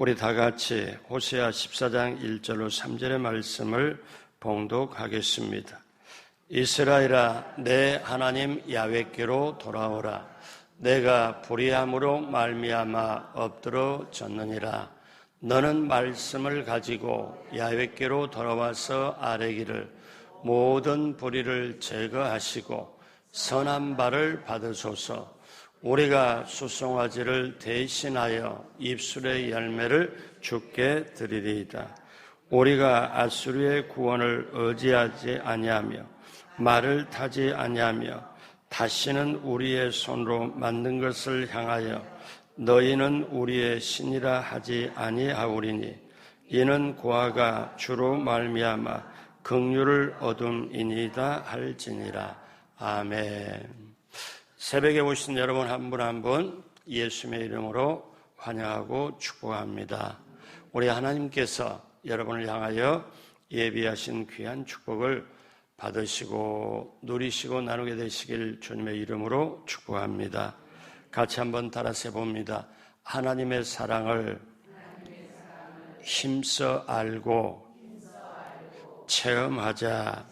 우리 다 같이 호세아 14장 1절로 3절의 말씀을 봉독하겠습니다. 이스라엘아, 내 하나님 야훼께로 돌아오라. 내가 불의함으로 말미암아 엎드러졌느니라. 너는 말씀을 가지고 야훼께로 돌아와서 아뢰기를 모든 불의를 제거하시고 선한 바를 받으소서. 우리가 수송아지를 대신하여 입술의 열매를 주께 드리리이다. 우리가 아수르의 구원을 의지하지 아니하며 말을 타지 아니하며 다시는 우리의 손으로 만든 것을 향하여 너희는 우리의 신이라 하지 아니하오리니 이는 고아가 주로 말미암아 긍휼을 얻음이니이다 할지니라. 아멘. 새벽에 오신 여러분 한 분 한 분 예수님의 이름으로 환영하고 축복합니다. 우리 하나님께서 여러분을 향하여 예비하신 귀한 축복을 받으시고 누리시고 나누게 되시길 주님의 이름으로 축복합니다. 같이 한번 따라서 해봅니다. 하나님의 사랑을 힘써 알고 체험하자.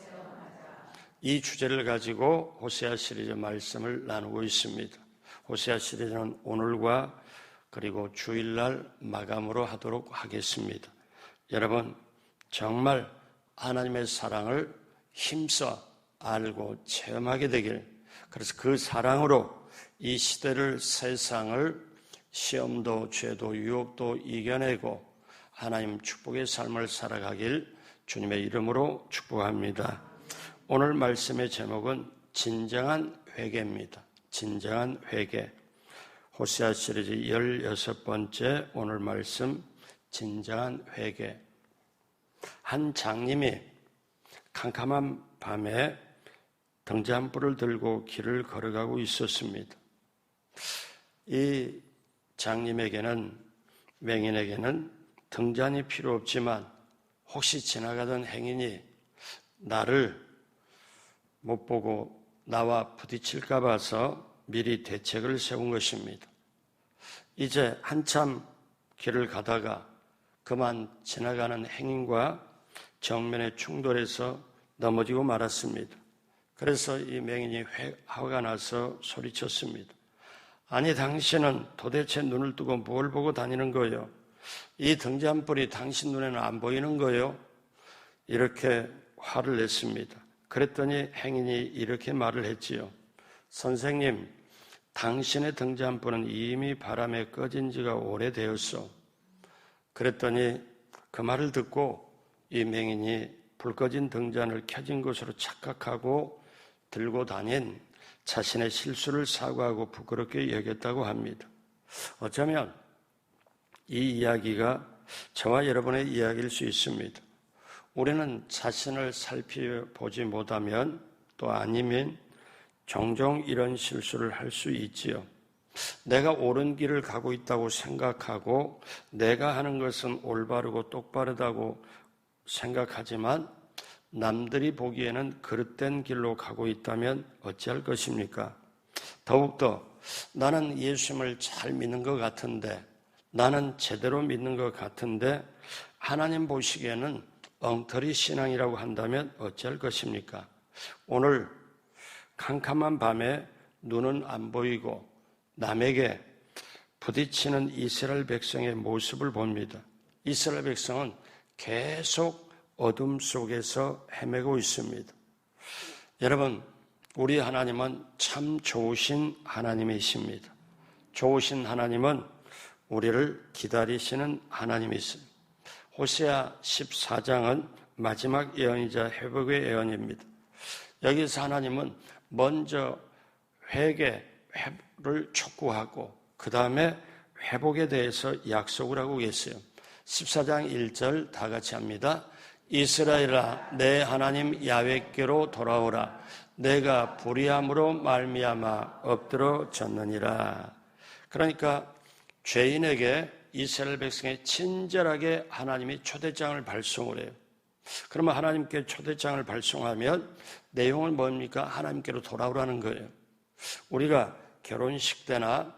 이 주제를 가지고 호세아 시리즈 말씀을 나누고 있습니다. 호세아 시리즈는 오늘과 그리고 주일날 마감으로 하도록 하겠습니다. 여러분, 정말 하나님의 사랑을 힘써 알고 체험하게 되길, 그래서 그 사랑으로 이 시대를, 세상을, 시험도 죄도 유혹도 이겨내고 하나님 축복의 삶을 살아가길 주님의 이름으로 축복합니다. 오늘 말씀의 제목은 진정한 회개입니다. 진정한 회개. 호세아 시리즈 16번째 오늘 말씀, 진정한 회개. 한 장님이 캄캄한 밤에 등잔불을 들고 길을 걸어가고 있었습니다. 이 장님에게는, 맹인에게는 등잔이 필요 없지만 혹시 지나가던 행인이 나를 못 보고 나와 부딪힐까 봐서 미리 대책을 세운 것입니다. 이제 한참 길을 가다가 그만 지나가는 행인과 정면에 충돌해서 넘어지고 말았습니다. 그래서 이 맹인이 화가 나서 소리쳤습니다. 아니, 당신은 도대체 눈을 뜨고 뭘 보고 다니는 거예요? 이 등잔불이 당신 눈에는 안 보이는 거예요? 이렇게 화를 냈습니다. 그랬더니 행인이 이렇게 말을 했지요. 선생님, 당신의 등잔불은 이미 바람에 꺼진 지가 오래되었어. 그랬더니 그 말을 듣고 이 맹인이 불 꺼진 등잔을 켜진 것으로 착각하고 들고 다닌 자신의 실수를 사과하고 부끄럽게 여겼다고 합니다. 어쩌면 이 이야기가 저와 여러분의 이야기일 수 있습니다. 우리는 자신을 살펴보지 못하면, 또 아니면 종종 이런 실수를 할 수 있지요. 내가 옳은 길을 가고 있다고 생각하고 내가 하는 것은 올바르고 똑바르다고 생각하지만 남들이 보기에는 그릇된 길로 가고 있다면 어찌할 것입니까? 더욱더 나는 예수님을 잘 믿는 것 같은데, 나는 제대로 믿는 것 같은데 하나님 보시기에는 엉터리 신앙이라고 한다면 어찌할 것입니까? 오늘 캄캄한 밤에 눈은 안 보이고 남에게 부딪히는 이스라엘 백성의 모습을 봅니다. 이스라엘 백성은 계속 어둠 속에서 헤매고 있습니다. 여러분, 우리 하나님은 참 좋으신 하나님이십니다. 좋으신 하나님은 우리를 기다리시는 하나님이십니다. 호세아 14장은 마지막 예언이자 회복의 예언입니다. 여기서 하나님은 먼저 회개를 촉구하고 그 다음에 회복에 대해서 약속을 하고 계세요. 14장 1절 다 같이 합니다. 이스라엘아, 내 하나님 야훼께로 돌아오라. 내가 불의함으로 말미암아 엎드러졌느니라. 그러니까 죄인에게 이스라엘 백성에 친절하게 하나님이 초대장을 발송을 해요. 그러면 하나님께 초대장을 발송하면 내용은 뭡니까? 하나님께로 돌아오라는 거예요. 우리가 결혼식 때나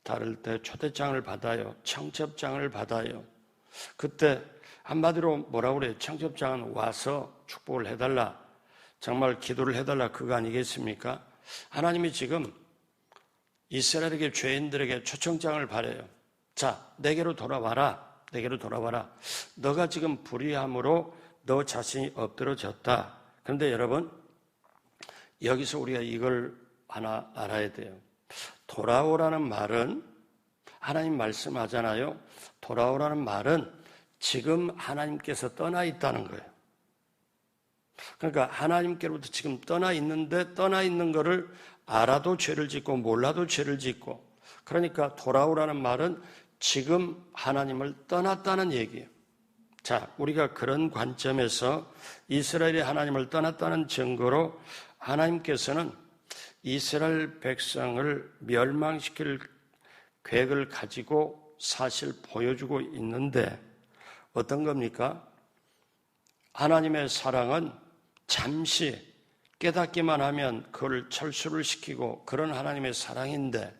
다를 때 초대장을 받아요. 청첩장을 받아요. 그때 한마디로 뭐라고 그래요? 청첩장은 와서 축복을 해달라, 정말 기도를 해달라, 그거 아니겠습니까? 하나님이 지금 이스라엘에게, 죄인들에게 초청장을 발해요. 자, 내게로 돌아와라. 내게로 돌아와라. 너가 지금 불의함으로 너 자신이 엎드러졌다. 그런데 여러분, 여기서 우리가 이걸 하나 알아야 돼요. 돌아오라는 말은, 하나님 말씀하잖아요. 돌아오라는 말은 지금 하나님께서 떠나 있다는 거예요. 그러니까 하나님께로부터 지금 떠나 있는데, 떠나 있는 거를 알아도 죄를 짓고 몰라도 죄를 짓고, 그러니까 돌아오라는 말은 지금 하나님을 떠났다는 얘기예요. 자, 우리가 그런 관점에서 이스라엘이 하나님을 떠났다는 증거로 하나님께서는 이스라엘 백성을 멸망시킬 계획을 가지고 사실 보여주고 있는데, 어떤 겁니까? 하나님의 사랑은 잠시 깨닫기만 하면 그걸 철수를 시키고 그런 하나님의 사랑인데,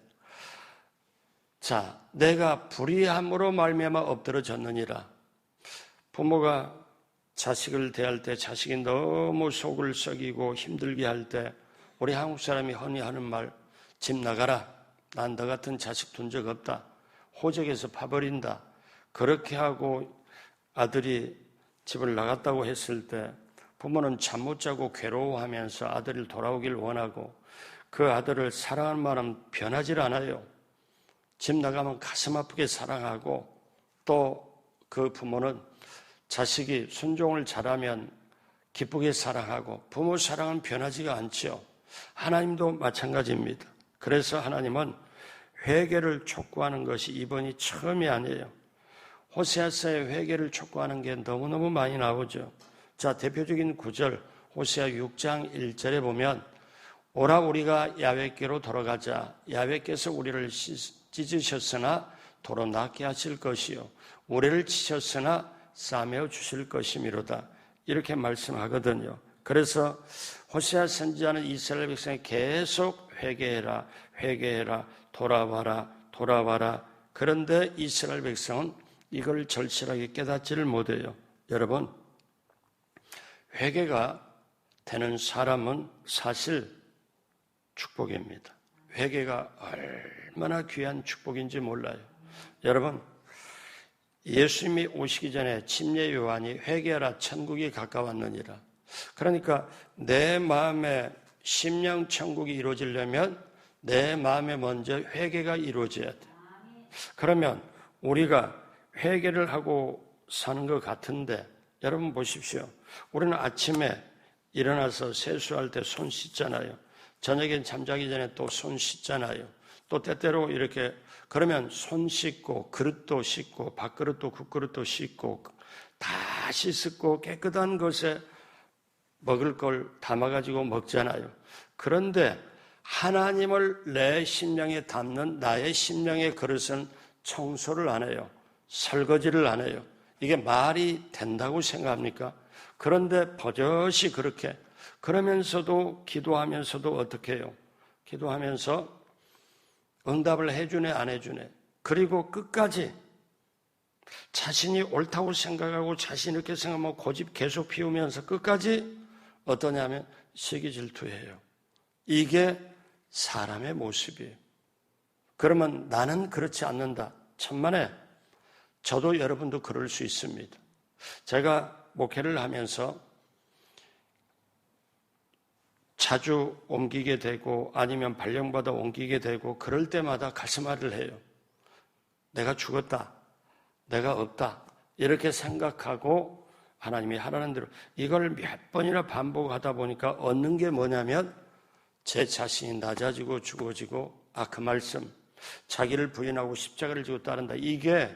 자, 내가 불의함으로 말미암아 엎드러졌느니라. 부모가 자식을 대할 때 자식이 너무 속을 썩이고 힘들게 할 때 우리 한국 사람이 흔히 하는 말, 집 나가라. 난 너 같은 자식 둔 적 없다. 호적에서 파버린다. 그렇게 하고 아들이 집을 나갔다고 했을 때 부모는 잠 못 자고 괴로워하면서 아들이 돌아오길 원하고, 그 아들을 사랑하는 마음 변하질 않아요. 집 나가면 가슴 아프게 사랑하고, 또 그 부모는 자식이 순종을 잘하면 기쁘게 사랑하고, 부모 사랑은 변하지가 않죠. 하나님도 마찬가지입니다. 그래서 하나님은 회개를 촉구하는 것이 이번이 처음이 아니에요. 호세아서의 회개를 촉구하는 게 너무너무 많이 나오죠. 자, 대표적인 구절, 호세아 6장 1절에 보면, 오라 우리가 야훼께로 돌아가자. 야훼께서 우리를 찢으셨으나 도로 낫게 하실 것이요, 우리를 치셨으나 싸매어 주실 것이미로다. 이렇게 말씀하거든요. 그래서 호세아 선지자는 이스라엘 백성에 계속 회개해라, 회개해라, 돌아와라, 돌아와라. 그런데 이스라엘 백성은 이걸 절실하게 깨닫지를 못해요. 여러분, 회개가 되는 사람은 사실 축복입니다. 회개가 얼마나 귀한 축복인지 몰라요. 여러분, 예수님이 오시기 전에 침례 요한이 회개하라, 천국이 가까웠느니라. 그러니까 내 마음에 심령 천국이 이루어지려면 내 마음에 먼저 회개가 이루어져야 돼요. 그러면 우리가 회개를 하고 사는 것 같은데, 여러분 보십시오. 우리는 아침에 일어나서 세수할 때 손 씻잖아요. 저녁엔 잠자기 전에 또 손 씻잖아요. 또 때때로 이렇게, 그러면 손 씻고 그릇도 씻고 밥그릇도 국그릇도 씻고 다 씻고 깨끗한 것에 먹을 걸 담아가지고 먹잖아요. 그런데 하나님을 내 심령에 담는 나의 심령의 그릇은 청소를 안 해요. 설거지를 안 해요. 이게 말이 된다고 생각합니까? 그런데 버젓이 그렇게, 그러면서도 기도하면서도 어떻게 해요? 기도하면서 응답을 해주네 안 해주네. 그리고 끝까지 자신이 옳다고 생각하고 자신이 이렇게 생각하면 고집 계속 피우면서 끝까지 어떠냐면 시기 질투해요. 이게 사람의 모습이에요. 그러면 나는 그렇지 않는다. 천만에 저도 여러분도 그럴 수 있습니다. 제가 목회를 하면서 자주 옮기게 되고 아니면 발령받아 옮기게 되고 그럴 때마다 가슴앓이를 해요. 내가 죽었다. 내가 없다. 이렇게 생각하고 하나님이 하라는 대로 이걸 몇 번이나 반복하다 보니까 얻는 게 뭐냐면 제 자신이 낮아지고 죽어지고, 그 말씀, 자기를 부인하고 십자가를 지고 따른다. 이게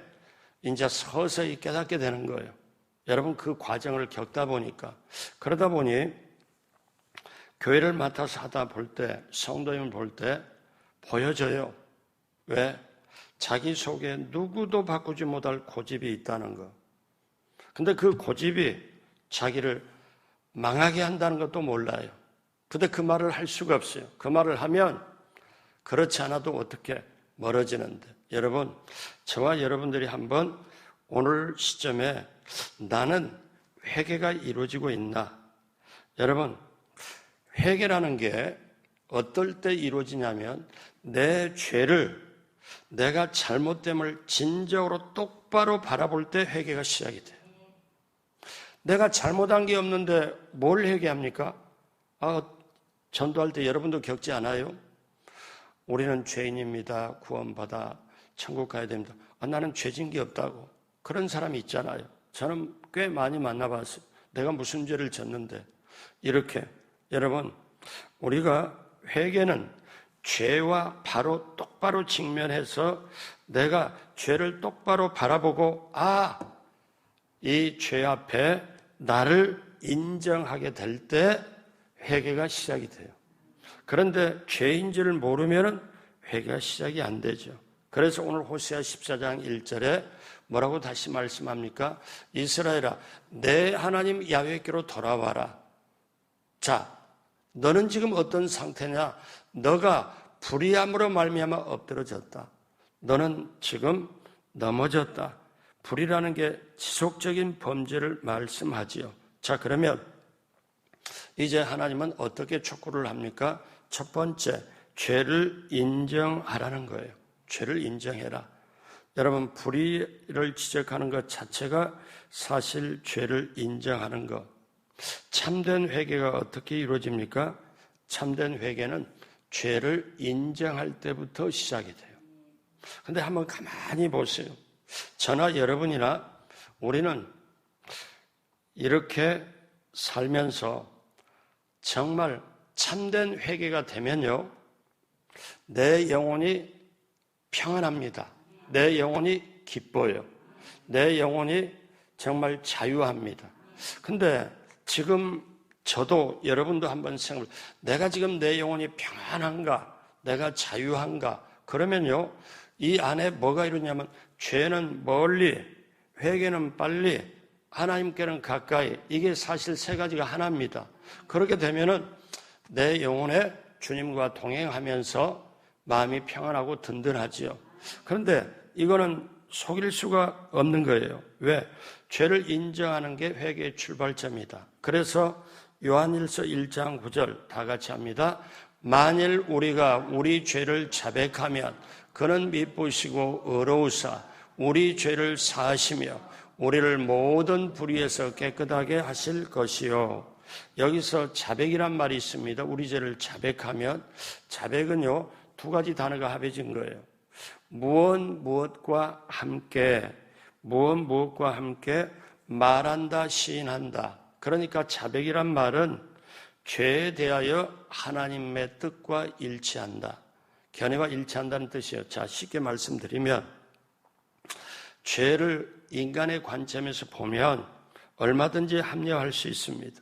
이제 서서히 깨닫게 되는 거예요. 여러분, 그 과정을 겪다 보니까, 그러다 보니 교회를 맡아서 하다 볼 때, 성도님을 볼 때 보여져요. 왜? 자기 속에 누구도 바꾸지 못할 고집이 있다는 거. 근데 그 고집이 자기를 망하게 한다는 것도 몰라요. 근데 그 말을 할 수가 없어요. 그 말을 하면 그렇지 않아도 어떻게 멀어지는데. 여러분, 저와 여러분들이 한번 오늘 시점에 나는 회개가 이루어지고 있나? 여러분, 회개라는 게 어떨 때 이루어지냐면 내 죄를, 내가 잘못됨을 진정으로 똑바로 바라볼 때 회개가 시작이 돼요. 내가 잘못한 게 없는데 뭘 회개합니까? 전도할 때 여러분도 겪지 않아요? 우리는 죄인입니다. 구원받아 천국 가야 됩니다. 나는 죄진 게 없다고. 그런 사람이 있잖아요. 저는 꽤 많이 만나봤어요. 내가 무슨 죄를 졌는데. 이렇게 여러분, 우리가 회개는 죄와 바로 똑바로 직면해서 내가 죄를 똑바로 바라보고 이 죄 앞에 나를 인정하게 될 때 회개가 시작이 돼요. 그런데 죄인지를 모르면 회개가 시작이 안 되죠. 그래서 오늘 호세아 14장 1절에 뭐라고 다시 말씀합니까? 이스라엘아, 내 하나님 야훼께로 돌아와라. 자, 너는 지금 어떤 상태냐? 너가 불의함으로 말미암아 엎드러졌다. 너는 지금 넘어졌다. 불의라는 게 지속적인 범죄를 말씀하지요. 자, 그러면 이제 하나님은 어떻게 촉구를 합니까? 첫 번째, 죄를 인정하라는 거예요. 죄를 인정해라. 여러분, 불의를 지적하는 것 자체가 사실 죄를 인정하는 것. 참된 회개가 어떻게 이루어집니까? 참된 회개는 죄를 인정할 때부터 시작이 돼요. 근데 한번 가만히 보세요. 저나 여러분이나 우리는 이렇게 살면서 정말 참된 회개가 되면요, 내 영혼이 평안합니다. 내 영혼이 기뻐요. 내 영혼이 정말 자유합니다. 근데 지금 저도 여러분도 한번 생각해 보세요. 내가 지금 내 영혼이 평안한가? 내가 자유한가? 그러면요, 이 안에 뭐가 이루냐면 죄는 멀리, 회개는 빨리, 하나님께는 가까이. 이게 사실 세 가지가 하나입니다. 그렇게 되면은 내 영혼에 주님과 동행하면서 마음이 평안하고 든든하지요. 그런데 이거는 속일 수가 없는 거예요. 왜? 죄를 인정하는 게 회개의 출발점이다. 그래서 요한일서 1장 9절 다 같이 합니다. 만일 우리가 우리 죄를 자백하면 그는 미쁘시고 의로우사 우리 죄를 사하시며 우리를 모든 불의에서 깨끗하게 하실 것이요. 여기서 자백이란 말이 있습니다. 우리 죄를 자백하면, 자백은요, 두 가지 단어가 합해진 거예요. 무엇과 함께 말한다, 시인한다. 그러니까 자백이란 말은 죄에 대하여 하나님의 뜻과 일치한다. 견해와 일치한다는 뜻이에요. 자, 쉽게 말씀드리면 죄를 인간의 관점에서 보면 얼마든지 합리화할 수 있습니다.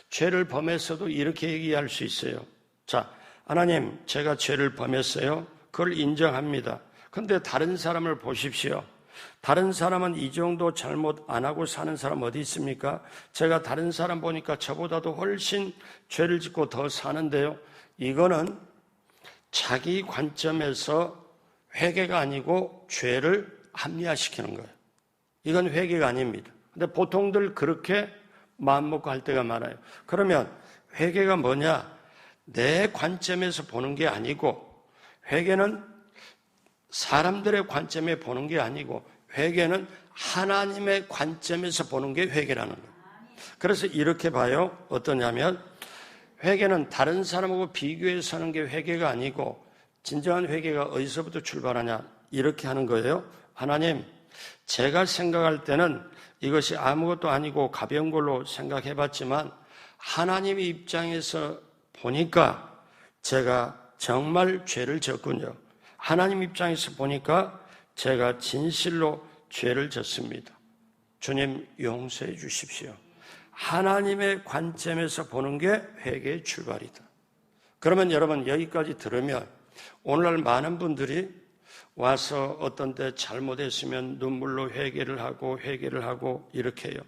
죄를 범했어도 이렇게 얘기할 수 있어요. 자, 하나님, 제가 죄를 범했어요. 그걸 인정합니다. 그런데 다른 사람을 보십시오. 다른 사람은 이 정도 잘못 안 하고 사는 사람 어디 있습니까? 제가 다른 사람 보니까 저보다도 훨씬 죄를 짓고 더 사는데요. 이거는 자기 관점에서 회개가 아니고 죄를 합리화시키는 거예요. 이건 회개가 아닙니다. 근데 보통들 그렇게 마음먹고 할 때가 많아요. 그러면 회개가 뭐냐? 내 관점에서 보는 게 아니고, 회개는 사람들의 관점에 보는 게 아니고, 회개는 하나님의 관점에서 보는 게 회개라는 거예요. 그래서 이렇게 봐요. 어떠냐면 회개는 다른 사람하고 비교해서 하는 게 회개가 아니고, 진정한 회개가 어디서부터 출발하냐? 이렇게 하는 거예요. 하나님, 제가 생각할 때는 이것이 아무것도 아니고 가벼운 걸로 생각해봤지만 하나님의 입장에서 보니까 제가 정말 죄를 졌군요. 하나님 입장에서 보니까 제가 진실로 죄를 졌습니다. 주님 용서해 주십시오. 하나님의 관점에서 보는 게 회개의 출발이다. 그러면 여러분 여기까지 들으면 오늘날 많은 분들이 와서 어떤 때 잘못했으면 눈물로 회개를 하고 이렇게 해요.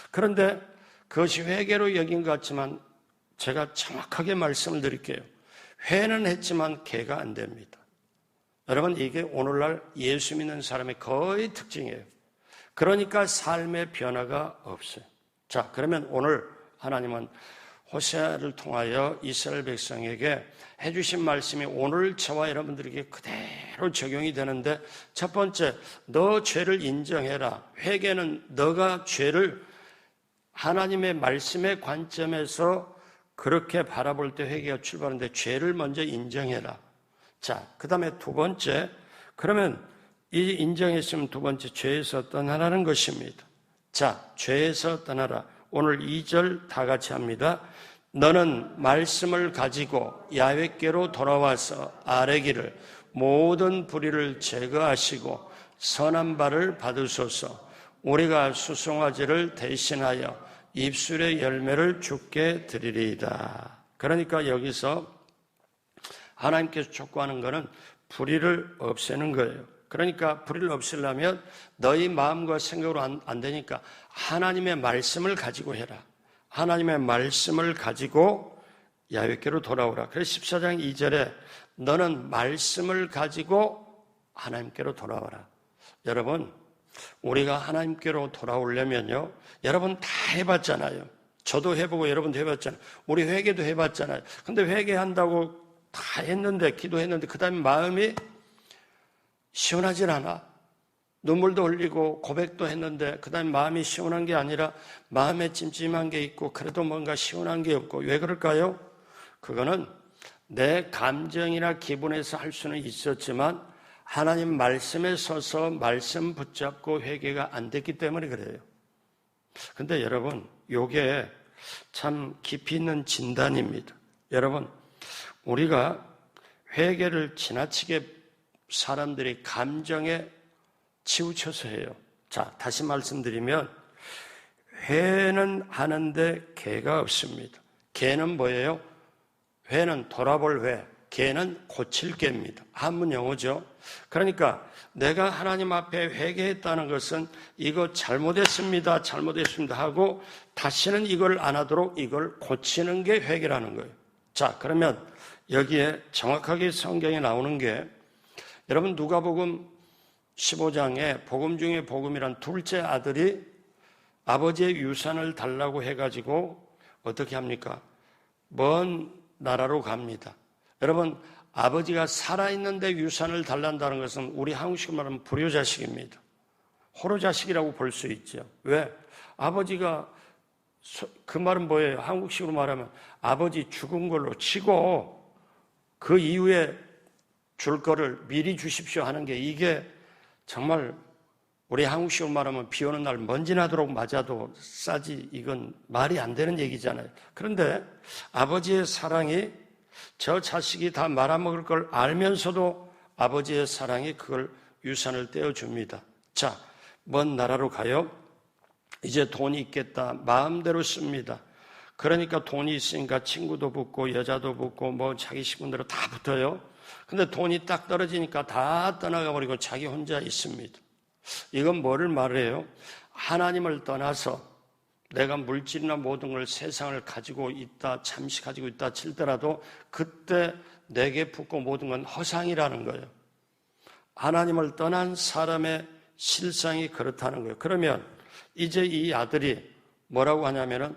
그런데 그것이 회개로 여긴 것 같지만 제가 정확하게 말씀을 드릴게요. 회는 했지만 개가 안 됩니다. 여러분 이게 오늘날 예수 믿는 사람의 거의 특징이에요. 그러니까 삶의 변화가 없어요. 자, 그러면 오늘 하나님은 호세아를 통하여 이스라엘 백성에게 해주신 말씀이 오늘 저와 여러분들에게 그대로 적용이 되는데, 첫 번째, 너 죄를 인정해라. 회개는 너가 죄를 하나님의 말씀의 관점에서 그렇게 바라볼 때 회개가 출발하는데, 죄를 먼저 인정해라. 자, 그 다음에 두 번째, 그러면 이 인정했으면 두 번째, 죄에서 떠나라는 것입니다. 자, 죄에서 떠나라. 오늘 2절 다 같이 합니다. 너는 말씀을 가지고 야훼께로 돌아와서 아뢰기를 모든 불의를 제거하시고 선한 바를 받으소서. 우리가 수송아지를 대신하여 입술의 열매를 주께 드리리이다. 그러니까 여기서 하나님께서 촉구하는 것은 불의를 없애는 거예요. 그러니까 불의를 없애려면 너희 마음과 생각으로 안 되니까 하나님의 말씀을 가지고 해라. 하나님의 말씀을 가지고 야훼께로 돌아오라. 그래서 14장 2절에 너는 말씀을 가지고 하나님께로 돌아와라. 여러분, 우리가 하나님께로 돌아오려면요, 여러분 다 해봤잖아요. 저도 해보고 여러분도 해봤잖아요. 우리 회개도 해봤잖아요. 근데 회개한다고 다 했는데, 기도했는데 그 다음에 마음이 시원하질 않아. 눈물도 흘리고 고백도 했는데 그 다음에 마음이 시원한 게 아니라 마음에 찜찜한 게 있고 그래도 뭔가 시원한 게 없고. 왜 그럴까요? 그거는 내 감정이나 기분에서 할 수는 있었지만 하나님 말씀에 서서 말씀 붙잡고 회개가 안 됐기 때문에 그래요. 근데 여러분, 요게 참 깊이 있는 진단입니다. 여러분, 우리가 회개를 지나치게 사람들이 감정에 치우쳐서 해요. 자, 다시 말씀드리면 회는 하는데 개가 없습니다. 개는 뭐예요? 회는 돌아볼 회, 개는 고칠 개입니다. 한문 영어죠. 그러니까 내가 하나님 앞에 회개했다는 것은 이거 잘못했습니다 하고 다시는 이걸 안 하도록 이걸 고치는 게 회개라는 거예요. 자, 그러면 여기에 정확하게 성경에 나오는 게, 여러분 누가복음 15장에 복음 중에 복음이란 둘째 아들이 아버지의 유산을 달라고 해가지고 어떻게 합니까? 먼 나라로 갑니다. 여러분, 아버지가 살아있는데 유산을 달란다는 것은 우리 한국식으로 말하면 불효자식입니다. 호로자식이라고 볼 수 있죠. 왜? 아버지가, 그 말은 뭐예요? 한국식으로 말하면 아버지 죽은 걸로 치고 그 이후에 줄 거를 미리 주십시오 하는 게, 이게 정말 우리 한국식으로 말하면 비 오는 날 먼지 나도록 맞아도 싸지, 이건 말이 안 되는 얘기잖아요. 그런데 아버지의 사랑이, 저 자식이 다 말아먹을 걸 알면서도 아버지의 사랑이 그걸 유산을 떼어줍니다. 자, 먼 나라로 가요. 이제 돈이 있겠다. 마음대로 씁니다. 그러니까 돈이 있으니까 친구도 붙고 여자도 붙고 뭐 자기 식구대로 다 붙어요. 근데 돈이 딱 떨어지니까 다 떠나가 버리고 자기 혼자 있습니다. 이건 뭐를 말해요? 하나님을 떠나서 내가 물질이나 모든 걸, 세상을 가지고 있다, 잠시 가지고 있다 칠더라도 그때 내게 붙고 모든 건 허상이라는 거예요. 하나님을 떠난 사람의 실상이 그렇다는 거예요. 그러면 이제 이 아들이 뭐라고 하냐면은,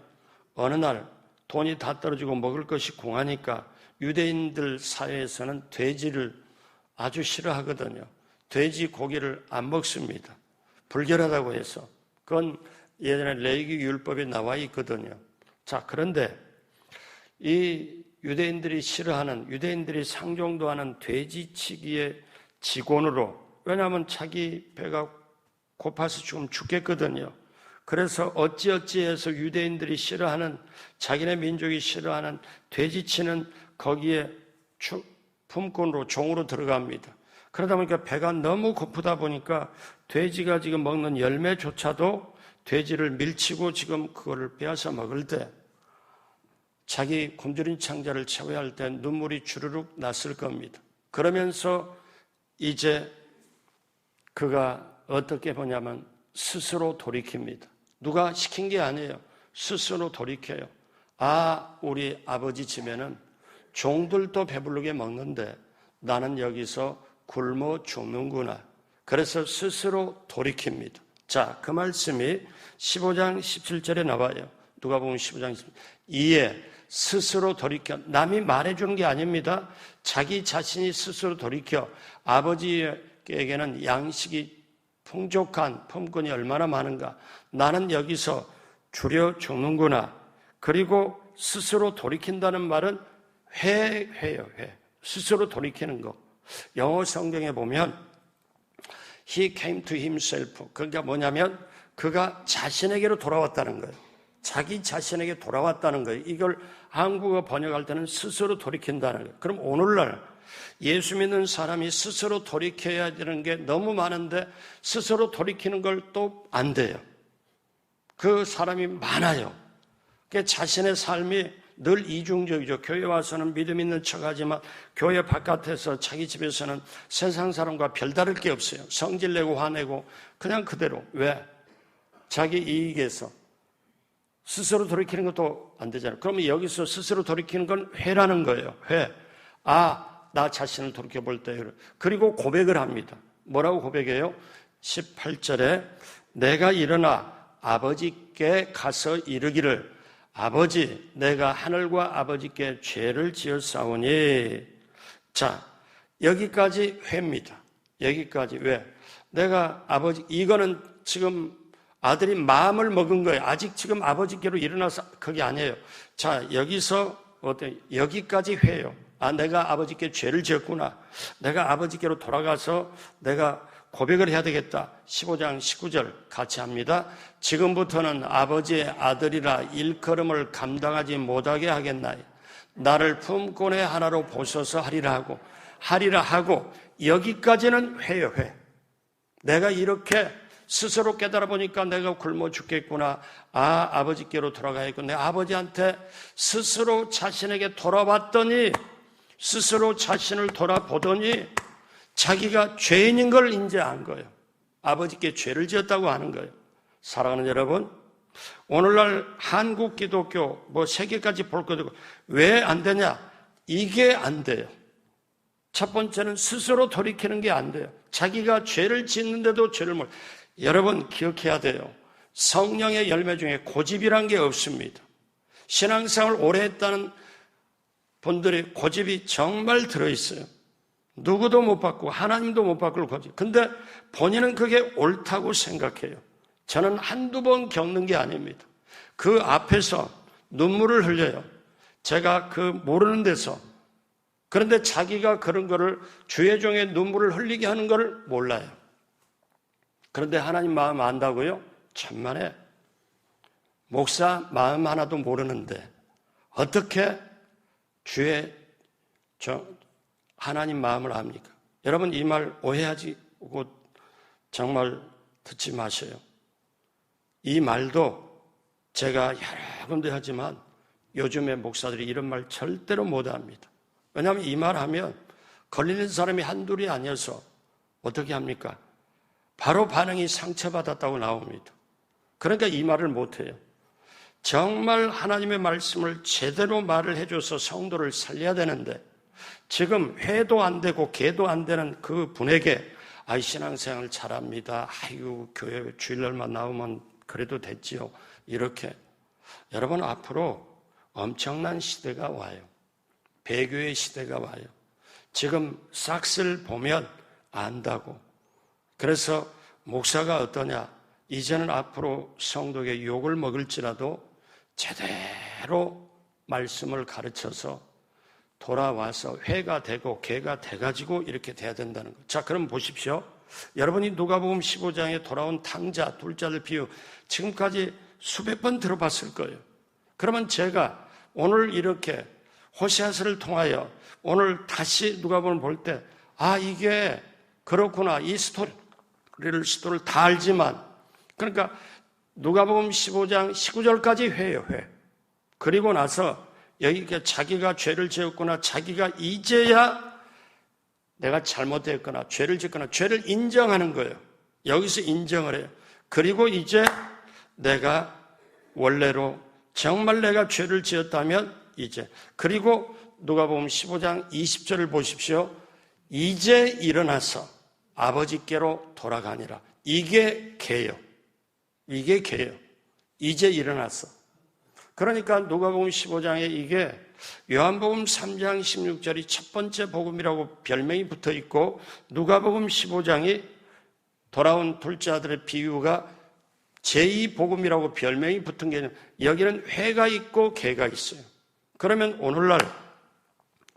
어느 날 돈이 다 떨어지고 먹을 것이 공하니까 유대인들 사회에서는 돼지를 아주 싫어하거든요. 돼지 고기를 안 먹습니다. 불결하다고 해서. 그건 예전에 레위기 율법에 나와 있거든요. 자, 그런데 이 유대인들이 싫어하는, 유대인들이 상종도하는 돼지치기의 직원으로, 왜냐하면 자기 배가 고파서 지금 죽겠거든요. 그래서 어찌어찌해서 유대인들이 싫어하는, 자기네 민족이 싫어하는 돼지치는 거기에 품꾼으로, 종으로 들어갑니다. 그러다 보니까 배가 너무 고프다 보니까 돼지가 지금 먹는 열매조차도 돼지를 밀치고 지금 그거를 빼앗아 먹을 때, 자기 굶주린 창자를 채워야 할 때 눈물이 주르륵 났을 겁니다. 그러면서 이제 그가 어떻게 보냐면 스스로 돌이킵니다. 누가 시킨 게 아니에요. 스스로 돌이켜요. 아, 우리 아버지 집에는 종들도 배부르게 먹는데 나는 여기서 굶어 죽는구나. 그래서 스스로 돌이킵니다. 자, 그 말씀이 15장 17절에 나와요. 누가복음 15장 17절. 이에 스스로 돌이켜, 남이 말해주는 게 아닙니다. 자기 자신이 스스로 돌이켜 아버지에게는 양식이 풍족한 품꾼이 얼마나 많은가. 나는 여기서 줄여 죽는구나. 그리고 스스로 돌이킨다는 말은 회예요. 회. 스스로 돌이키는 거. 영어 성경에 보면 He came to himself. 그러니까 뭐냐면 그가 자신에게로 돌아왔다는 거예요. 자기 자신에게 돌아왔다는 거예요. 이걸 한국어 번역할 때는 스스로 돌이킨다는 거예요. 그럼 오늘날 예수 믿는 사람이 스스로 돌이켜야 되는 게 너무 많은데 스스로 돌이키는 걸 또 안 돼요. 그 사람이 많아요. 그러니까 자신의 삶이 늘 이중적이죠. 교회 와서는 믿음 있는 척하지만 교회 바깥에서 자기 집에서는 세상 사람과 별다를 게 없어요. 성질내고 화내고 그냥 그대로. 왜? 자기 이익에서. 스스로 돌이키는 것도 안 되잖아요. 그러면 여기서 스스로 돌이키는 건 회라는 거예요. 회. 나 자신을 돌이켜볼 때. 그리고 고백을 합니다. 뭐라고 고백해요? 18절에 내가 일어나 아버지께 가서 이르기를 아버지, 내가 하늘과 아버지께 죄를 지었사오니. 자, 여기까지 회입니다. 여기까지. 왜? 내가 아버지, 이거는 지금 아들이 마음을 먹은 거예요. 아직 지금 아버지께로 일어나서 그게 아니에요. 자, 여기서 여기까지 회예요. 내가 아버지께 죄를 지었구나. 내가 아버지께로 돌아가서 내가 고백을 해야 되겠다. 15장 19절 같이 합니다. 지금부터는 아버지의 아들이라 일컬음을 감당하지 못하게 하겠나이. 나를 품꾼의 하나로 보소서 하리라 하고 여기까지는 회요, 회. 내가 이렇게 스스로 깨달아 보니까 내가 굶어 죽겠구나. 아버지께로 돌아가야겠구나. 내 아버지한테 스스로 자신에게 돌아왔더니 스스로 자신을 돌아보더니 자기가 죄인인 걸 인지한 거예요. 아버지께 죄를 지었다고 하는 거예요. 사랑하는 여러분, 오늘날 한국 기독교 세계까지 볼 것도 왜 안 되냐? 이게 안 돼요. 첫 번째는 스스로 돌이키는 게 안 돼요. 자기가 죄를 짓는데도 죄를 여러분 기억해야 돼요. 성령의 열매 중에 고집이란 게 없습니다. 신앙생활 오래 했다는 분들이 고집이 정말 들어있어요. 누구도 못 바꾸고 하나님도 못 바꿀 고집. 근데 본인은 그게 옳다고 생각해요. 저는 한두 번 겪는 게 아닙니다. 그 앞에서 눈물을 흘려요. 제가 그 모르는 데서. 그런데 자기가 그런 거를 주의 종의 눈물을 흘리게 하는 걸 몰라요. 그런데 하나님 마음 안다고요? 천만에. 목사 마음 하나도 모르는데 어떻게 주의 하나님 마음을 압니까? 여러분 이 말 오해하지 정말 듣지 마세요. 이 말도 제가 여러 군데 하지만 요즘에 목사들이 이런 말 절대로 못합니다. 왜냐하면 이 말 하면 걸리는 사람이 한둘이 아니어서 어떻게 합니까? 바로 반응이 상처받았다고 나옵니다. 그러니까 이 말을 못해요. 정말 하나님의 말씀을 제대로 말을 해줘서 성도를 살려야 되는데 지금 회도 안 되고 개도 안 되는 그 분에게 신앙생활 잘합니다. 교회 주일날만 나오면 그래도 됐지요. 이렇게. 여러분 앞으로 엄청난 시대가 와요. 배교의 시대가 와요. 지금 싹을 보면 안다고. 그래서 목사가 어떠냐? 이제는 앞으로 성도에게 욕을 먹을지라도 제대로 말씀을 가르쳐서 돌아와서 회가 되고 개가 돼가지고 이렇게 돼야 된다는 것. 자, 그럼 보십시오. 여러분이 누가복음 15장에 돌아온 탕자, 둘자들 비유 지금까지 수백 번 들어봤을 거예요. 그러면 제가 오늘 이렇게 호세아서를 통하여 오늘 다시 누가복음을 볼 때 이게 그렇구나. 이 스토리를 다 알지만 그러니까 누가복음 15장 19절까지 회예요. 회. 그리고 나서 여기 자기가 죄를 지었구나. 자기가 이제야 내가 잘못했거나 죄를 짓거나 죄를 인정하는 거예요. 여기서 인정을 해요. 그리고 이제 내가 원래로 정말 내가 죄를 지었다면 이제 그리고 누가복음 15장 20절을 보십시오. 이제 일어나서 아버지께로 돌아가니라. 이게 개요. 이게 개예요. 이제 일어났어. 그러니까 누가복음 15장에 이게 요한복음 3장 16절이 첫 번째 복음이라고 별명이 붙어 있고, 누가복음 15장이 돌아온 둘째 아들의 비유가 제2복음이라고 별명이 붙은 게 여기는 회가 있고 개가 있어요. 그러면 오늘날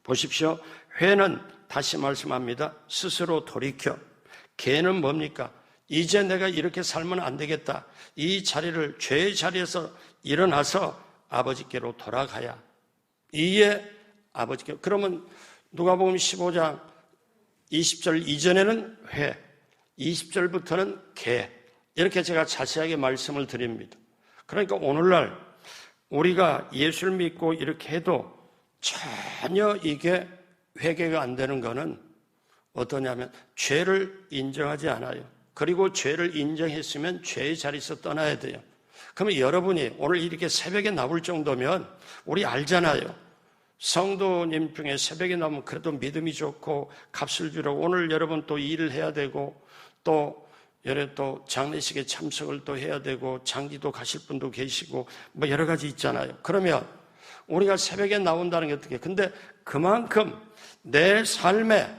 보십시오. 회는 다시 말씀합니다. 스스로 돌이켜. 개는 뭡니까? 이제 내가 이렇게 살면 안 되겠다. 이 자리를, 죄의 자리에서 일어나서 아버지께로 돌아가야. 이에 아버지께. 그러면 누가복음 15장 20절 이전에는 회, 20절부터는 개. 이렇게 제가 자세하게 말씀을 드립니다. 그러니까 오늘날 우리가 예수를 믿고 이렇게 해도 전혀 이게 회개가 안 되는 거는 어떠냐면 죄를 인정하지 않아요. 그리고 죄를 인정했으면 죄의 자리에서 떠나야 돼요. 그러면 여러분이 오늘 이렇게 새벽에 나올 정도면 우리 알잖아요. 성도님 중에 새벽에 나오면 그래도 믿음이 좋고 값을 주려고 오늘 여러분 또 일을 해야 되고 또 장례식에 참석을 또 해야 되고 장기도 가실 분도 계시고 뭐 여러 가지 있잖아요. 그러면 우리가 새벽에 나온다는 게 어떻게? 근데 그만큼 내 삶에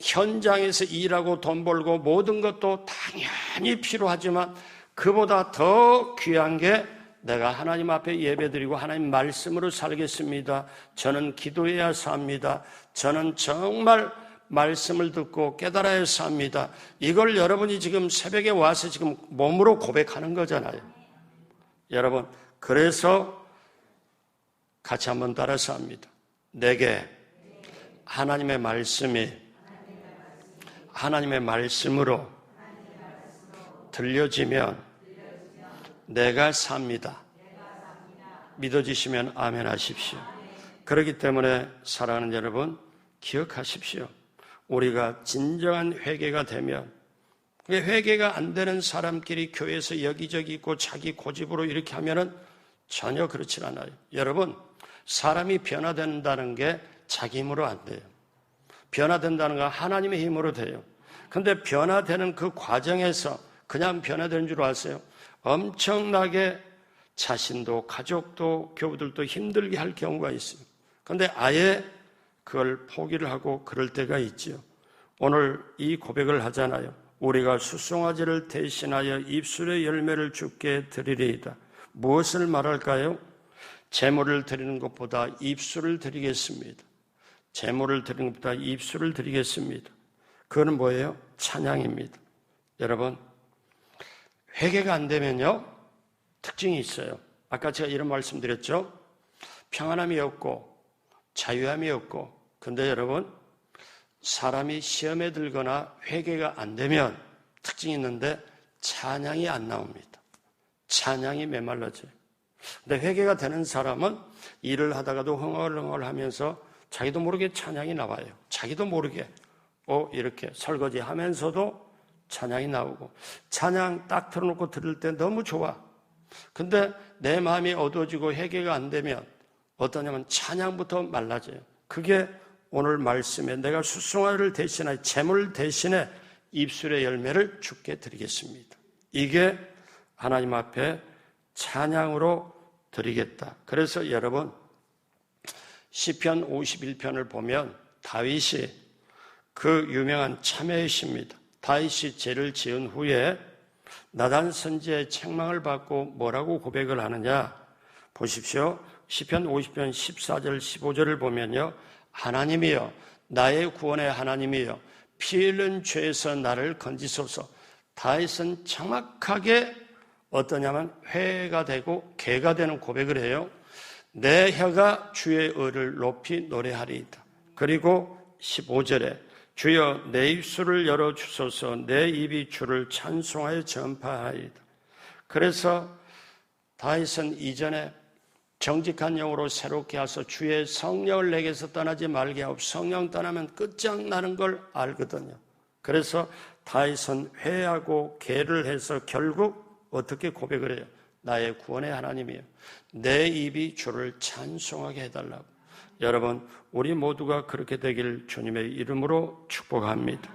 현장에서 일하고 돈 벌고 모든 것도 당연히 필요하지만 그보다 더 귀한 게 내가 하나님 앞에 예배드리고 하나님 말씀으로 살겠습니다. 저는 기도해야 삽니다. 저는 정말 말씀을 듣고 깨달아야 삽니다. 이걸 여러분이 지금 새벽에 와서 지금 몸으로 고백하는 거잖아요. 여러분, 그래서 같이 한번 따라서 합니다. 내게 하나님의 말씀이 하나님의 말씀으로 들려지면 내가 삽니다. 믿어지시면 아멘 하십시오. 그렇기 때문에 사랑하는 여러분, 기억하십시오. 우리가 진정한 회개가 되면, 회개가 안 되는 사람끼리 교회에서 여기저기 있고 자기 고집으로 이렇게 하면은 전혀 그렇지 않아요. 여러분, 사람이 변화된다는 게 자기 힘으로 안 돼요. 변화된다는 건 하나님의 힘으로 돼요. 근데 변화되는 그 과정에서 그냥 변화되는 줄 아세요? 엄청나게 자신도 가족도 교우들도 힘들게 할 경우가 있어요. 근데 아예 그걸 포기를 하고 그럴 때가 있죠. 오늘 이 고백을 하잖아요. 우리가 수송아지를 대신하여 입술의 열매를 주께 드리리이다. 무엇을 말할까요? 제물을 드리는 것보다 입술을 드리겠습니다. 제물을 드리는 것보다 입술을 드리겠습니다. 그거는 뭐예요? 찬양입니다. 여러분, 회개가 안 되면요, 특징이 있어요. 아까 제가 이런 말씀 드렸죠? 평안함이 없고 자유함이 없고. 근데 여러분, 사람이 시험에 들거나 회개가 안 되면 특징이 있는데 찬양이 안 나옵니다. 찬양이 메말라져요. 근데 회개가 되는 사람은 일을 하다가도 흥얼흥얼 하면서 자기도 모르게 찬양이 나와요. 자기도 모르게 이렇게 설거지 하면서도 찬양이 나오고, 찬양 딱 틀어놓고 들을 때 너무 좋아. 근데 내 마음이 어두워지고 회개가 안 되면 어떠냐면 찬양부터 말라져요. 그게 오늘 말씀에 내가 수송아지를 대신하여 제물 대신에 입술의 열매를 주께 드리겠습니다. 이게 하나님 앞에 찬양으로 드리겠다. 그래서 여러분, 시편 51편을 보면 다윗이 그 유명한 참회의 시입니다. 다윗이 죄를 지은 후에 나단 선지자의 책망을 받고 뭐라고 고백을 하느냐? 보십시오. 시편 50편 14절 15절을 보면요, 하나님이여, 나의 구원의 하나님이여, 피 흘린 죄에서 나를 건지소서. 다윗은 정확하게 어떠냐면 회가 되고 개가 되는 고백을 해요. 내 혀가 주의 의를 높이 노래하리이다. 그리고 15절에 주여 내 입술을 열어주소서. 내 입이 주를 찬송하여 전파하리이다. 그래서 다윗은 이전에 정직한 영으로 새롭게 하소. 주의 성령을 내게서 떠나지 말게 하옵. 성령 떠나면 끝장나는 걸 알거든요. 그래서 다윗은 회하고 개를 해서 결국 어떻게 고백을 해요? 나의 구원의 하나님이에요. 내 입이 주를 찬송하게 해달라고. 여러분, 우리 모두가 그렇게 되길 주님의 이름으로 축복합니다.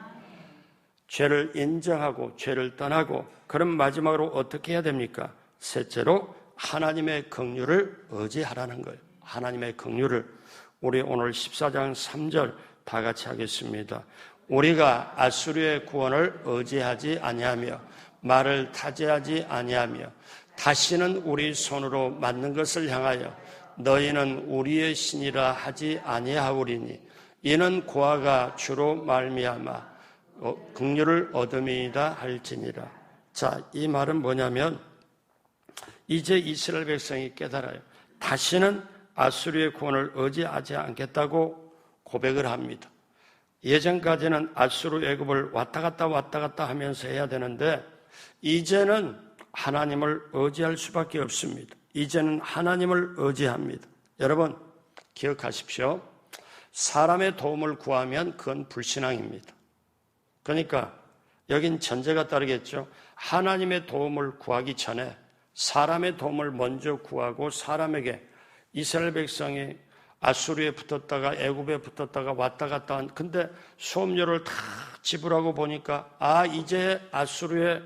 죄를 인정하고 죄를 떠나고, 그럼 마지막으로 어떻게 해야 됩니까? 셋째로 하나님의 긍휼을 의지하라는 거예요. 하나님의 긍휼을. 우리 오늘 14장 3절 다 같이 하겠습니다. 우리가 아수르의 구원을 의지하지 아니하며 말을 타지하지 아니하며 다시는 우리 손으로 만든 것을 향하여 너희는 우리의 신이라 하지 아니하오리니 이는 고아가 주로 말미암아 긍휼을 얻음이다 할지니라. 자, 이 말은 뭐냐면 이제 이스라엘 백성이 깨달아요. 다시는 아수르의 구원을 의지하지 않겠다고 고백을 합니다. 예전까지는 아수르 애굽을 왔다 갔다 하면서 해야 되는데 이제는 하나님을 의지할 수밖에 없습니다. 이제는 하나님을 의지합니다. 여러분 기억하십시오. 사람의 도움을 구하면 그건 불신앙입니다. 그러니까 여긴 전제가 따르겠죠. 하나님의 도움을 구하기 전에 사람의 도움을 먼저 구하고, 사람에게 이스라엘 백성이 아수르에 붙었다가 애굽에 붙었다가 왔다 갔다 한, 근데 수업료를 다 지불하고 보니까 이제 아수르에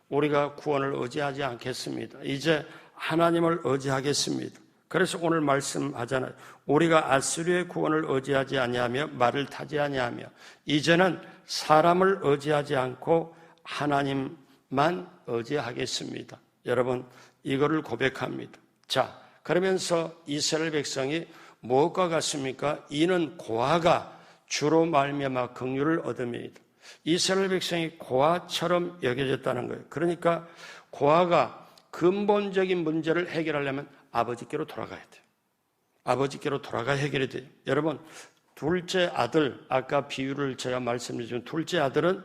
우리가 구원을 의지하지 않겠습니다. 이제 하나님을 의지하겠습니다. 그래서 오늘 말씀하잖아요. 우리가 아수르의 구원을 의지하지 아니하며 말을 타지 아니하며 이제는 사람을 의지하지 않고 하나님만 의지하겠습니다. 여러분 이거를 고백합니다. 자, 그러면서 이스라엘 백성이 무엇과 같습니까? 이는 고아가 주로 말미암아 긍휼을 얻음이다. 이스라엘 백성이 고아처럼 여겨졌다는 거예요. 그러니까 고아가 근본적인 문제를 해결하려면 아버지께로 돌아가야 돼요. 아버지께로 돌아가야 해결이 돼요. 여러분 둘째 아들, 아까 비유를 제가 말씀드린 둘째 아들은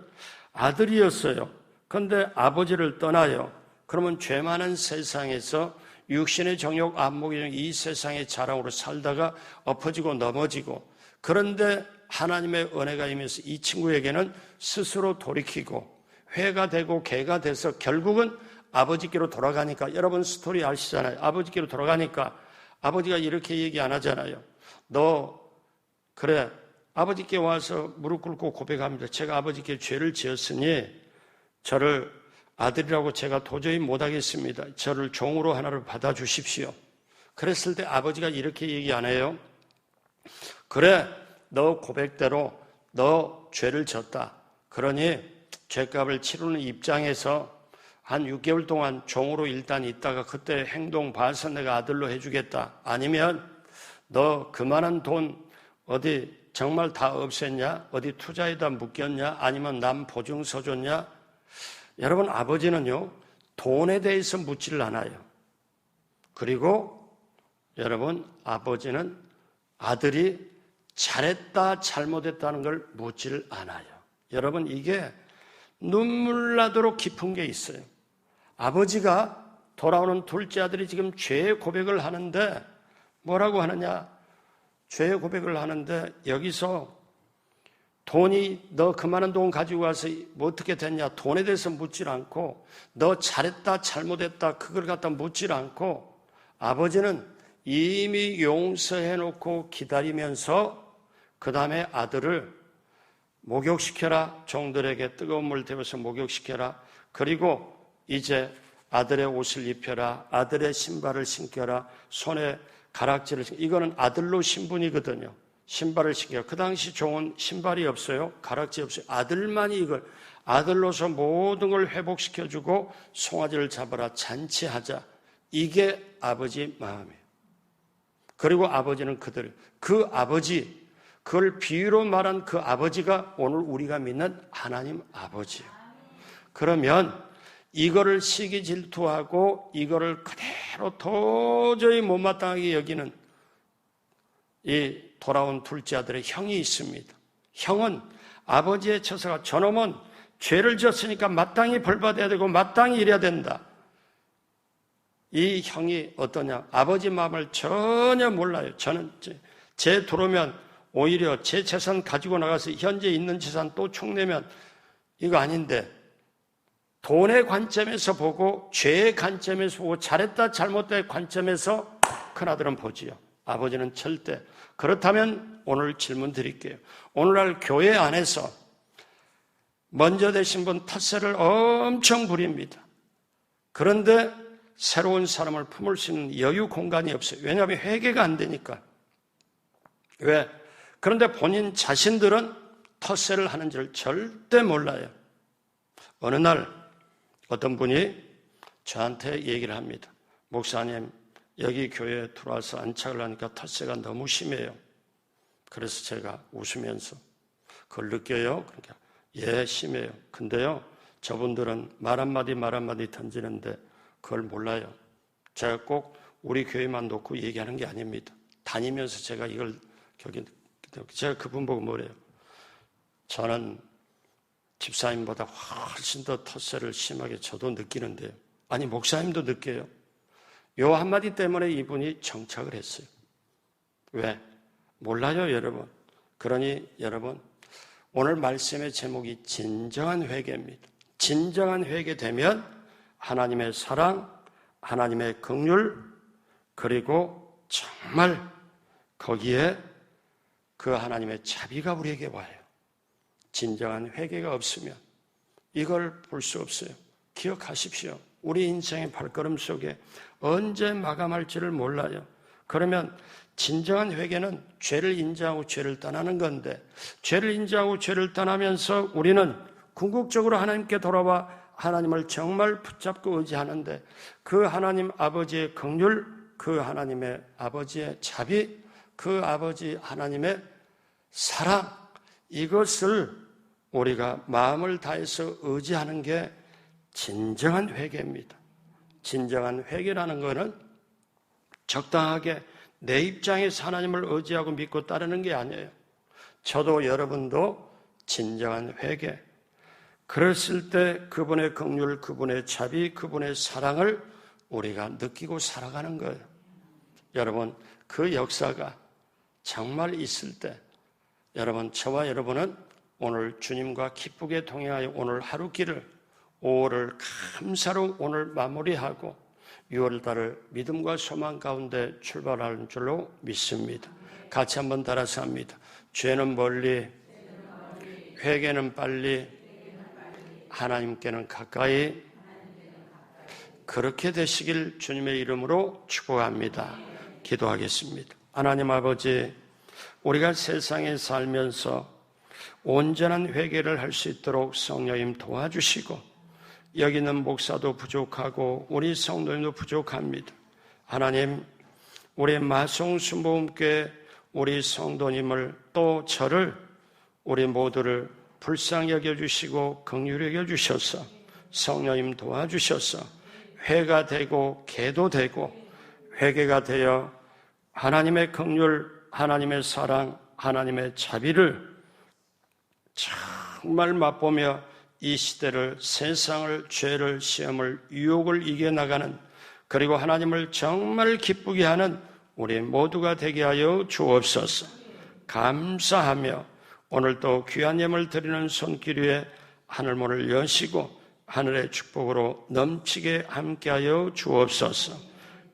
아들이었어요. 그런데 아버지를 떠나요. 그러면 죄 많은 세상에서 육신의 정욕, 안목의 이 세상의 자랑으로 살다가 엎어지고 넘어지고, 그런데 하나님의 은혜가 임해서 이 친구에게는 스스로 돌이키고 회가 되고 개가 돼서 결국은 아버지께로 돌아가니까, 여러분 스토리 아시잖아요. 아버지께로 돌아가니까 아버지가 이렇게 얘기 안 하잖아요. 너 그래 아버지께 와서 무릎 꿇고 고백합니다. 제가 아버지께 죄를 지었으니 저를 아들이라고 제가 도저히 못하겠습니다. 저를 종으로 하나를 받아주십시오. 그랬을 때 아버지가 이렇게 얘기 안 해요. 그래 너 고백대로 너 죄를 졌다. 그러니 죄값을 치르는 입장에서 한 6개월 동안 종으로 일단 있다가 그때 행동 봐서 내가 아들로 해주겠다. 아니면 너 그만한 돈 어디 정말 다 없앴냐? 어디 투자에다 묶였냐? 아니면 남 보증서 줬냐? 여러분 아버지는요 돈에 대해서 묻지를 않아요. 그리고 여러분 아버지는 아들이 잘했다 잘못했다는 걸 묻지를 않아요. 여러분 이게 눈물 나도록 깊은 게 있어요. 아버지가 돌아오는 둘째 아들이 지금 죄의 고백을 하는데 뭐라고 하느냐? 죄의 고백을 하는데 여기서 돈이 너 그만한 돈 가지고 와서 뭐 어떻게 됐냐? 돈에 대해서 묻질 않고 너 잘했다 잘못했다 그걸 갖다 묻질 않고 아버지는 이미 용서해놓고 기다리면서 그 다음에 아들을 목욕시켜라. 종들에게 뜨거운 물 데워서 목욕시켜라. 그리고 이제 아들의 옷을 입혀라. 아들의 신발을 신겨라. 손에 가락지를 신겨. 이거는 아들로 신분이거든요. 신발을 신겨. 그 당시 종은 신발이 없어요. 가락지 없어요. 아들만이 이걸 아들로서 모든 걸 회복시켜주고 송아지를 잡아라. 잔치하자. 이게 아버지 마음이에요. 그리고 아버지는 그 아버지, 그걸 비유로 말한 그 아버지가 오늘 우리가 믿는 하나님 아버지예요. 그러면 이거를 시기 질투하고 이거를 그대로 도저히 못마땅하게 여기는 이 돌아온 둘째 아들의 형이 있습니다. 형은 아버지의 처사가 저놈은 죄를 지었으니까 마땅히 벌받아야 되고 마땅히 이래야 된다. 이 형이 어떠냐? 아버지 마음을 전혀 몰라요. 저는 제 들어오면 오히려 제 재산 가지고 나가서 현재 있는 재산 또 축내면 이거 아닌데 돈의 관점에서 보고 죄의 관점에서 보고 잘했다 잘못된 관점에서 큰아들은 보지요. 아버지는 절대. 그렇다면 오늘 질문 드릴게요. 오늘날 교회 안에서 먼저 되신 분 텃세를 엄청 부립니다. 그런데 새로운 사람을 품을 수 있는 여유 공간이 없어요. 왜냐하면 회개가 안 되니까. 왜? 그런데 본인 자신들은 텃세를 하는 줄 절대 몰라요. 어느 날 어떤 분이 저한테 얘기를 합니다. 목사님, 여기 교회에 들어와서 안착을 하니까 텃세가 너무 심해요. 그래서 제가 웃으면서 그걸 느껴요? 그러니까 예, 심해요. 근데요, 저분들은 말 한마디 던지는데 그걸 몰라요. 제가 꼭 우리 교회만 놓고 얘기하는 게 아닙니다. 다니면서 제가 제가 그분 보고 뭐래요? 저는 집사님보다 훨씬 더 텃세를 심하게 저도 느끼는데요. 아니, 목사님도 느껴요. 요 한마디 때문에 이분이 정착을 했어요. 왜? 몰라요, 여러분. 그러니 여러분, 오늘 말씀의 제목이 진정한 회개입니다. 진정한 회개되면 하나님의 사랑, 하나님의 긍휼, 그리고 정말 거기에 그 하나님의 자비가 우리에게 와요. 진정한 회개가 없으면 이걸 볼 수 없어요. 기억하십시오. 우리 인생의 발걸음 속에 언제 마감할지를 몰라요. 그러면 진정한 회개는 죄를 인정하고 죄를 떠나는 건데, 죄를 인정하고 죄를 떠나면서 우리는 궁극적으로 하나님께 돌아와 하나님을 정말 붙잡고 의지하는데, 그 하나님 아버지의 긍휼, 그 하나님의 아버지의 자비, 그 아버지 하나님의 사랑, 이것을 우리가 마음을 다해서 의지하는 게 진정한 회개입니다. 진정한 회개라는 것은 적당하게 내 입장에서 하나님을 의지하고 믿고 따르는 게 아니에요. 저도 여러분도 진정한 회개, 그랬을 때 그분의 긍휼, 그분의 자비, 그분의 사랑을 우리가 느끼고 살아가는 거예요. 여러분, 그 역사가 정말 있을 때 여러분, 저와 여러분은 오늘 주님과 기쁘게 동행하여 오늘 하루길을 5월을 감사로 오늘 마무리하고 6월달을 믿음과 소망 가운데 출발하는 줄로 믿습니다. 같이 한번 따라서 합니다. 죄는 멀리, 회개는 빨리, 하나님께는 가까이. 그렇게 되시길 주님의 이름으로 축복합니다. 기도하겠습니다. 하나님 아버지, 우리가 세상에 살면서 온전한 회개를 할 수 있도록 성령님 도와주시고, 여기는 목사도 부족하고 우리 성도님도 부족합니다. 하나님, 우리 마송순복음교회 우리 성도님을 또 저를, 우리 모두를 불쌍히 여겨주시고 긍휼히 여겨주셔서 성령님 도와주셔서 회가 되고 개도 되고 회개가 되어 하나님의 긍휼, 하나님의 사랑, 하나님의 자비를 정말 맛보며 이 시대를, 세상을, 죄를, 시험을, 유혹을 이겨나가는, 그리고 하나님을 정말 기쁘게 하는 우리 모두가 되게 하여 주옵소서. 감사하며 오늘도 귀한 예물 드리는 손길 위에 하늘문을 여시고 하늘의 축복으로 넘치게 함께하여 주옵소서.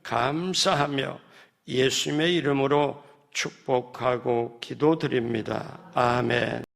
감사하며 예수님의 이름으로 축복하고 기도드립니다. 아멘.